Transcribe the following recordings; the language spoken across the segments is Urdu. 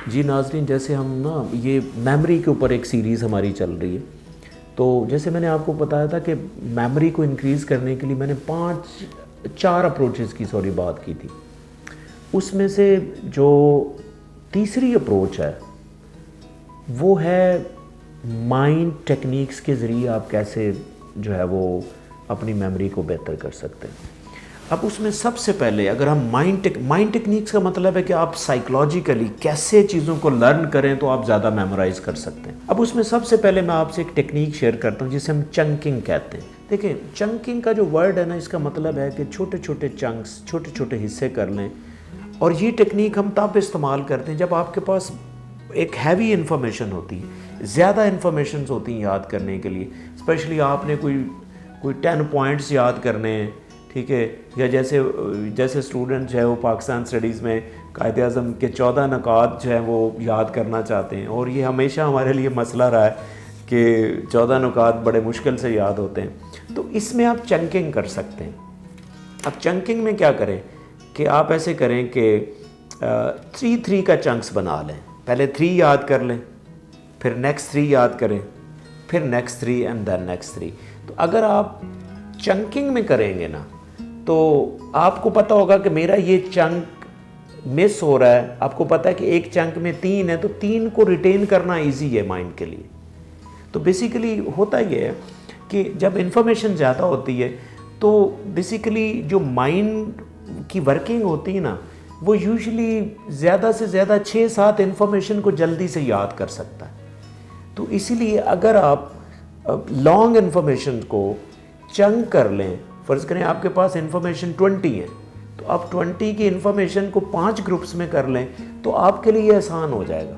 جی ناظرین، جیسے ہم نا یہ میموری کے اوپر ایک سیریز ہماری چل رہی ہے، تو جیسے میں نے آپ کو بتایا تھا کہ میموری کو انکریز کرنے کے لیے میں نے چار اپروچز کی بات کی تھی. اس میں سے جو تیسری اپروچ ہے وہ ہے مائنڈ ٹیکنیکس کے ذریعے آپ کیسے جو ہے وہ اپنی میموری کو بہتر کر سکتے ہیں. اب اس میں سب سے پہلے اگر ہم مائنڈ ٹیکنیکس کا مطلب ہے کہ آپ سائیکلوجیکلی کیسے چیزوں کو لرن کریں تو آپ زیادہ میمورائز کر سکتے ہیں. اب اس میں سب سے پہلے میں آپ سے ایک ٹیکنیک شیئر کرتا ہوں جسے ہم چنکنگ کہتے ہیں. دیکھیں، چنکنگ کا جو ورڈ ہے نا، اس کا مطلب ہے کہ چھوٹے چھوٹے چنکس، چھوٹے چھوٹے حصے کر لیں. اور یہ ٹیکنیک ہم تب استعمال کرتے ہیں جب آپ کے پاس ایک ہیوی انفارمیشن ہوتی ہے، زیادہ انفارمیشنز ہوتی ہیں یاد کرنے کے لیے. اسپیشلی آپ نے کوئی 10 پوائنٹس یاد کرنے ہیں، ٹھیک ہے، یا جیسے اسٹوڈنٹ جو ہے وہ پاکستان اسٹڈیز میں قائد اعظم کے 14 نکات جو ہیں وہ یاد کرنا چاہتے ہیں، اور یہ ہمیشہ ہمارے لیے مسئلہ رہا ہے کہ 14 نکات بڑے مشکل سے یاد ہوتے ہیں. تو اس میں آپ چنکنگ کر سکتے ہیں. اب چنکنگ میں کیا کریں کہ آپ ایسے کریں کہ 3 کا چنکس بنا لیں. پہلے 3 یاد کر لیں، پھر نیکسٹ 3 یاد کریں، پھر نیکسٹ 3 اینڈ دین نیکسٹ 3. تو اگر آپ چنکنگ میں کریں گے نا تو آپ کو پتہ ہوگا کہ میرا یہ چنک مس ہو رہا ہے. آپ کو پتہ ہے کہ ایک چنک میں 3 ہے، تو 3 کو ریٹین کرنا ایزی ہے مائنڈ کے لیے. تو بیسیکلی ہوتا یہ ہے کہ جب انفارمیشن زیادہ ہوتی ہے تو بیسیکلی جو مائنڈ کی ورکنگ ہوتی ہے نا، وہ یوزلی زیادہ سے زیادہ 6-7 انفارمیشن کو جلدی سے یاد کر سکتا ہے. تو اسی لیے اگر آپ لانگ انفارمیشن کو چنک کر لیں، فرض کریں آپ کے پاس انفارمیشن 20 ہے، تو آپ 20 کی انفارمیشن کو 5 گروپس میں کر لیں تو آپ کے لیے آسان ہو جائے گا.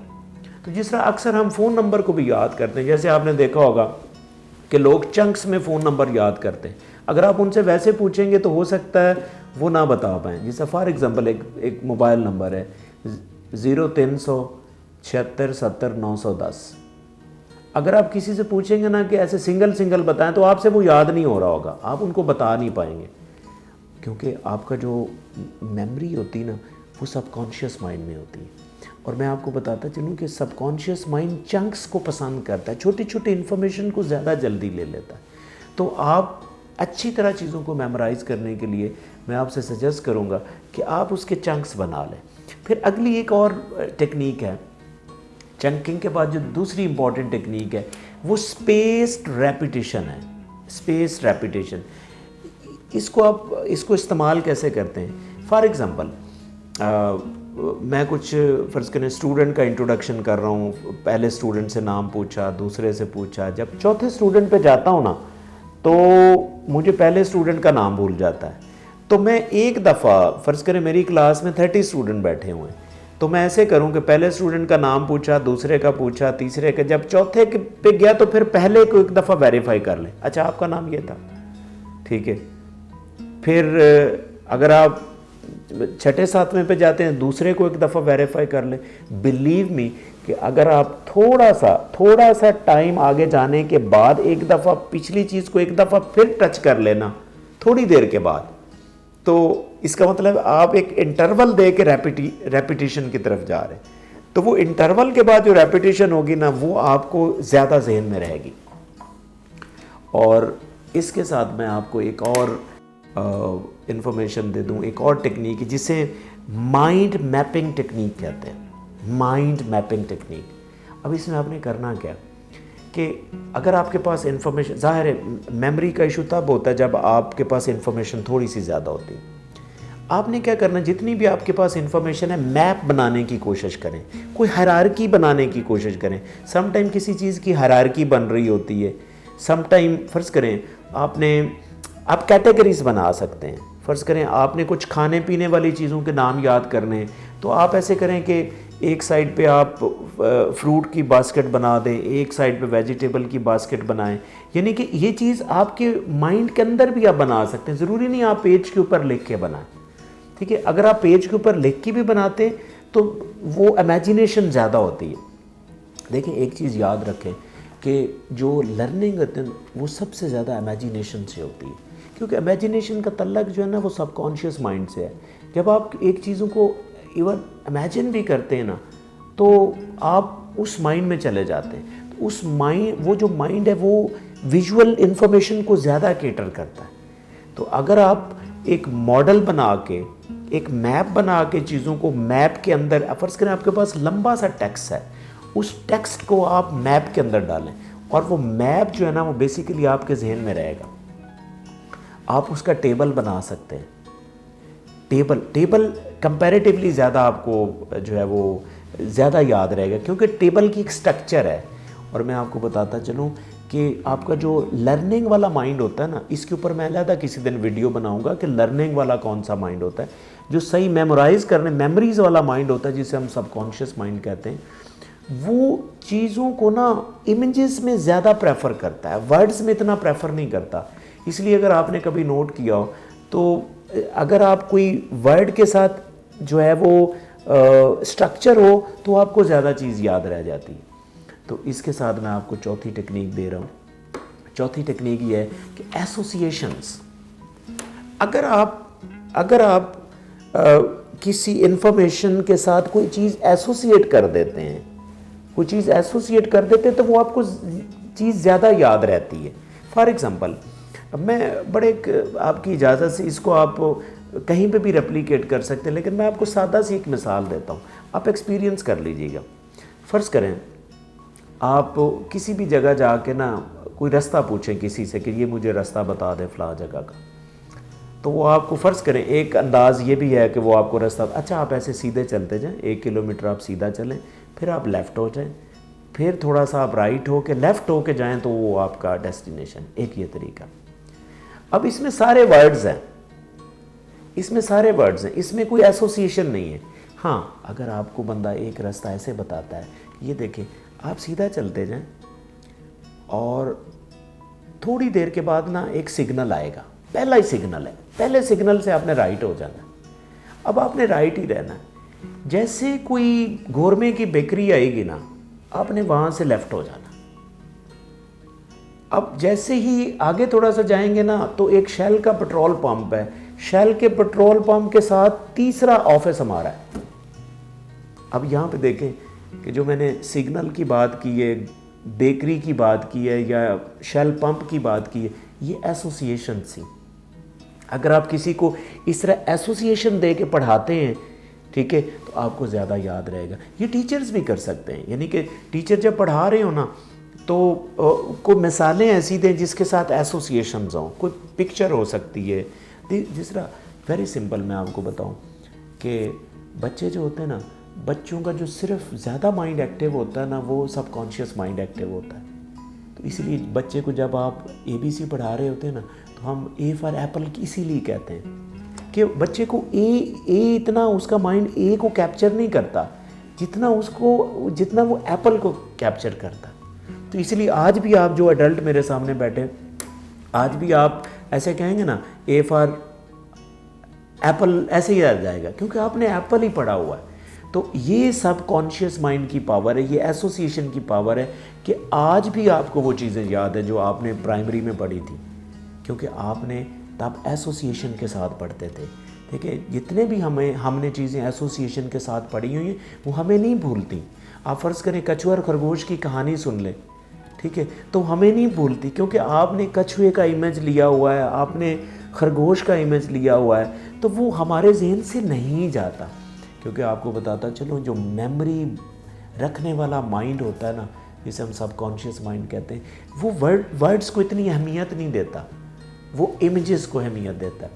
تو جس طرح اکثر ہم فون نمبر کو بھی یاد کرتے ہیں، جیسے آپ نے دیکھا ہوگا کہ لوگ چنکس میں فون نمبر یاد کرتے ہیں. اگر آپ ان سے ویسے پوچھیں گے تو ہو سکتا ہے وہ نہ بتا پائیں. جیسے فار ایگزامپل ایک موبائل نمبر ہے 0376700910. اگر آپ کسی سے پوچھیں گے نا کہ ایسے سنگل بتائیں تو آپ سے وہ یاد نہیں ہو رہا ہوگا، آپ ان کو بتا نہیں پائیں گے، کیونکہ آپ کا جو میموری ہوتی ہے نا وہ سب کانشیس مائنڈ میں ہوتی ہے. اور میں آپ کو بتاتا چلوں کہ سب کانشیس مائنڈ چنکس کو پسند کرتا ہے، چھوٹی چھوٹی انفارمیشن کو زیادہ جلدی لے لیتا ہے. تو آپ اچھی طرح چیزوں کو میمورائز کرنے کے لیے میں آپ سے سجیسٹ کروں گا کہ آپ اس کے چنکس بنا لیں. پھر اگلی ایک اور ٹیکنیک ہے چنکنگ کے بعد، جو دوسری امپورٹنٹ ٹیکنیک ہے وہ اسپیسڈ ریپیٹیشن ہے. اسپیسڈ ریپیٹیشن اس کو استعمال کیسے کرتے ہیں؟ فار ایگزامپل میں کچھ فرض کریں اسٹوڈنٹ کا انٹروڈکشن کر رہا ہوں، پہلے اسٹوڈنٹ سے نام پوچھا، دوسرے سے پوچھا، جب چوتھے اسٹوڈنٹ پہ جاتا ہوں نا تو مجھے پہلے اسٹوڈنٹ کا نام بھول جاتا ہے. تو میں ایک دفعہ فرض کریں میری کلاس میں 30 اسٹوڈنٹ بیٹھے ہوئے ہیں، تو میں ایسے کروں کہ پہلے اسٹوڈنٹ کا نام پوچھا، دوسرے کا پوچھا، تیسرے کا، جب چوتھے پہ گیا تو پھر پہلے کو ایک دفعہ ویریفائی کر لیں. اچھا آپ کا نام یہ تھا، ٹھیک ہے. پھر اگر آپ 6-7ویں پہ جاتے ہیں دوسرے کو ایک دفعہ ویریفائی کر لیں. بلیو می کہ اگر آپ تھوڑا سا ٹائم آگے جانے کے بعد ایک دفعہ پچھلی چیز کو ایک دفعہ پھر ٹچ کر لینا تھوڑی دیر کے بعد، تو اس کا مطلب آپ ایک انٹرول دے کے ریپیٹیشن کی طرف جا رہے ہیں. تو وہ انٹرول کے بعد جو ریپیٹیشن ہوگی نا وہ آپ کو زیادہ ذہن میں رہے گی. اور اس کے ساتھ میں آپ کو ایک اور انفارمیشن دے دوں، ایک اور ٹیکنیک جسے مائنڈ میپنگ ٹیکنیک کہتے ہیں. Mind mapping technique. اب اس میں آپ نے کرنا کیا کہ اگر آپ کے پاس انفارمیشن، ظاہر ہے میموری کا ایشو تب ہوتا ہے جب آپ کے پاس انفارمیشن تھوڑی سی زیادہ ہوتی ہے. آپ نے کیا کرنا، جتنی بھی آپ کے پاس انفارمیشن ہے میپ بنانے کی کوشش کریں، کوئی ہائرارکی بنانے کی کوشش کریں. سم ٹائم کسی چیز کی ہائرارکی بن رہی ہوتی ہے، سم ٹائم فرض کریں آپ کیٹیگریز بنا سکتے ہیں. فرض کریں آپ نے کچھ کھانے پینے والی چیزوں کے نام یاد کرنے ہیں تو آپ ایسے کریں کہ ایک سائڈ پہ آپ فروٹ کی باسکٹ بنا دیں، ایک سائڈ پہ ویجیٹیبل کی باسکٹ بنائیں. یعنی کہ یہ چیز آپ کے مائنڈ کے اندر بھی آپ بنا سکتے ہیں، ضروری نہیں آپ پیج کے اوپر لکھ کے بنائیں، ٹھیک ہے. اگر آپ پیج کے اوپر لکھ کے بھی بناتے ہیں تو وہ امیجینیشن زیادہ ہوتی ہے. دیکھیں ایک چیز یاد رکھیں کہ جو لرننگ ہوتی ہے وہ سب سے زیادہ امیجینیشن سے ہوتی ہے، کیونکہ امیجینیشن کا تعلق جو ہے نا وہ سب کانشیس مائنڈ سے ہے. جب آپ ایک چیزوں کو ایون امیجن بھی کرتے ہیں نا تو آپ اس مائنڈ میں چلے جاتے ہیں. تو اس مائنڈ, وہ جو مائنڈ ہے وہ ویژول انفارمیشن کو زیادہ کیٹر کرتا ہے. تو اگر آپ ایک ماڈل بنا کے, ایک میپ بنا کے چیزوں کو میپ کے اندر, فرض کریں آپ کے پاس لمبا سا ٹیکسٹ ہے, اس ٹیکسٹ کو آپ میپ کے اندر ڈالیں, اور وہ میپ جو ہے نا وہ بیسیکلی آپ کے ذہن میں رہے گا. آپ اس کا ٹیبل بنا سکتے ہیں. ٹیبل کمپیریٹیولی زیادہ آپ کو جو ہے وہ زیادہ یاد رہے گا, کیونکہ ٹیبل کی ایک سٹرکچر ہے. اور میں آپ کو بتاتا چلوں کہ آپ کا جو لرننگ والا مائنڈ ہوتا ہے نا, اس کے اوپر میں علیحدہ کسی دن ویڈیو بناؤں گا کہ لرننگ والا کون سا مائنڈ ہوتا ہے. جو صحیح میمورائز کرنے, میموریز والا مائنڈ ہوتا ہے جسے ہم سب کانشیس مائنڈ کہتے ہیں, وہ چیزوں کو نا امیجز میں زیادہ پریفر کرتا ہے, ورڈز میں اتنا پریفر نہیں کرتا. اس لیے اگر آپ نے کبھی نوٹ کیا ہو تو اگر آپ کوئی ورڈ کے ساتھ جو ہے وہ اسٹرکچر ہو تو آپ کو زیادہ چیز یاد رہ جاتی ہے. تو اس کے ساتھ میں آپ کو چوتھی ٹیکنیک دے رہا ہوں. چوتھی ٹیکنیک یہ ہے کہ ایسوسیشنز. اگر آپ کسی انفارمیشن کے ساتھ کوئی چیز ایسوسیٹ کر دیتے ہیں, تو وہ آپ کو چیز زیادہ یاد رہتی ہے. فار ایگزامپل, میں بڑے آپ کی اجازت سے اس کو آپ کہیں پہ بھی ریپلیکیٹ کر سکتے ہیں, لیکن میں آپ کو سادہ سی ایک مثال دیتا ہوں, آپ ایکسپیرینس کر لیجیے گا. فرض کریں آپ کسی بھی جگہ جا کے نا کوئی رستہ پوچھیں کسی سے کہ یہ مجھے رستہ بتا دے فلاں جگہ کا, تو وہ آپ کو, فرض کریں ایک انداز یہ بھی ہے کہ وہ آپ کو رستہ, اچھا آپ ایسے سیدھے چلتے جائیں, 1 کلومیٹر آپ سیدھا چلیں, پھر آپ لیفٹ ہو جائیں, پھر تھوڑا سا آپ رائٹ ہو کے لیفٹ ہو کے جائیں تو وہ آپ کا ڈیسٹینیشن. ایک یہ طریقہ. اب اس میں سارے ورڈز ہیں, اس میں کوئی ایسوسیشن نہیں ہے. ہاں, اگر آپ کو بندہ ایک راستہ ایسے بتاتا ہے کہ یہ دیکھیں آپ سیدھا چلتے جائیں اور تھوڑی دیر کے بعد نا ایک سگنل آئے گا, پہلا ہی سگنل ہے, پہلے سگنل سے آپ نے رائٹ ہو جانا ہے. اب آپ نے رائٹ ہی رہنا ہے. جیسے کوئی گورمے کی بیکری آئے گی نا, آپ نے وہاں سے لیفٹ ہو جانا. اب جیسے ہی آگے تھوڑا سا جائیں گے نا تو ایک شیل کا پٹرول پمپ ہے, شیل کے پٹرول پمپ کے ساتھ تیسرا آفس ہمارا ہے. اب یہاں پہ دیکھیں کہ جو میں نے سگنل کی بات کی ہے, بیکری کی بات کی ہے یا شیل پمپ کی بات کی ہے, یہ ایسوسیشن سی. اگر آپ کسی کو اس طرح ایسوسیشن دے کے پڑھاتے ہیں, ٹھیک ہے, تو آپ کو زیادہ یاد رہے گا. یہ ٹیچرز بھی کر سکتے ہیں, یعنی کہ ٹیچر جب پڑھا رہے ہو نا تو کوئی مثالیں ایسی دیں جس کے ساتھ ایسوسیشنز ہوں. کوئی پکچر ہو سکتی ہے, جس طرح ویری سمپل میں آپ کو بتاؤں کہ بچے جو ہوتے ہیں نا, بچوں کا جو صرف زیادہ مائنڈ ایکٹیو ہوتا ہے نا وہ سب کانشیس مائنڈ ایکٹیو ہوتا ہے. تو اسی لیے بچے کو جب آپ ABC پڑھا رہے ہوتے ہیں نا تو ہم A فار ایپل اسی لیے کہتے ہیں کہ بچے کو اے اتنا اس کا مائنڈ A کو کیپچر نہیں کرتا جتنا وہ ایپل کو کیپچر کرتا. تو اس لیے آج بھی آپ جو ایڈلٹ میرے سامنے بیٹھے, آج بھی آپ ایسے کہیں گے نا A فار ایپل, ایسے ہی آ جائے گا کیونکہ آپ نے ایپل ہی پڑھا ہوا ہے. تو یہ سب کانشیس مائنڈ کی پاور ہے, یہ ایسوسیشن کی پاور ہے کہ آج بھی آپ کو وہ چیزیں یاد ہیں جو آپ نے پرائمری میں پڑھی تھی, کیونکہ آپ نے تب ایسوسیشن کے ساتھ پڑھتے تھے. دیکھیں جتنے بھی ہم نے چیزیں ایسوسیشن کے ساتھ پڑھی ہوئی ہیں وہ ہمیں نہیں بھولتی. آپ فرض کریں کچھوا اور خرگوش کی کہانی سن لیں, ٹھیک ہے, تو ہمیں نہیں بھولتی کیونکہ آپ نے کچھوے کا امیج لیا ہوا ہے, آپ نے خرگوش کا امیج لیا ہوا ہے, تو وہ ہمارے ذہن سے نہیں جاتا. کیونکہ آپ کو بتاتا چلو جو میموری رکھنے والا مائنڈ ہوتا ہے نا, جسے ہم سب کانشیس مائنڈ کہتے ہیں, وہ ورڈز کو اتنی اہمیت نہیں دیتا, وہ امیجز کو اہمیت دیتا ہے.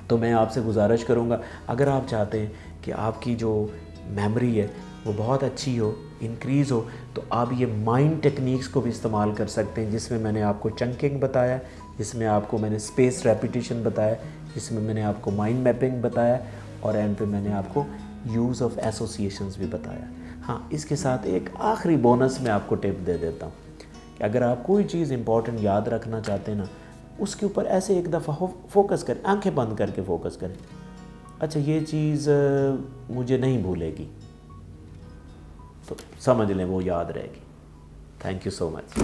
تو میں آپ سے گزارش کروں گا, اگر آپ چاہتے ہیں کہ آپ کی جو میموری ہے وہ بہت اچھی ہو, انکریز ہو, تو آپ یہ مائنڈ ٹیکنیکس کو بھی استعمال کر سکتے ہیں, جس میں نے آپ کو چنکنگ بتایا, جس میں آپ کو میں نے اسپیس ریپیٹیشن بتایا, جس میں نے آپ کو مائنڈ میپنگ بتایا, اور اینڈ پہ میں نے آپ کو یوز آف ایسوسیشنز بھی بتایا. ہاں, اس کے ساتھ ایک آخری بونس میں آپ کو ٹپ دے دیتا ہوں کہ اگر آپ کوئی چیز امپورٹنٹ یاد رکھنا چاہتے ہیں نا, اس کے اوپر ایسے ایک دفعہ فوکس کریں, آنکھیں بند کر کے فوکس کریں. اچھا یہ چیز مجھے نہیں بھولے گی, تو سمجھ لیں وہ یاد رہے گی. Thank you so much.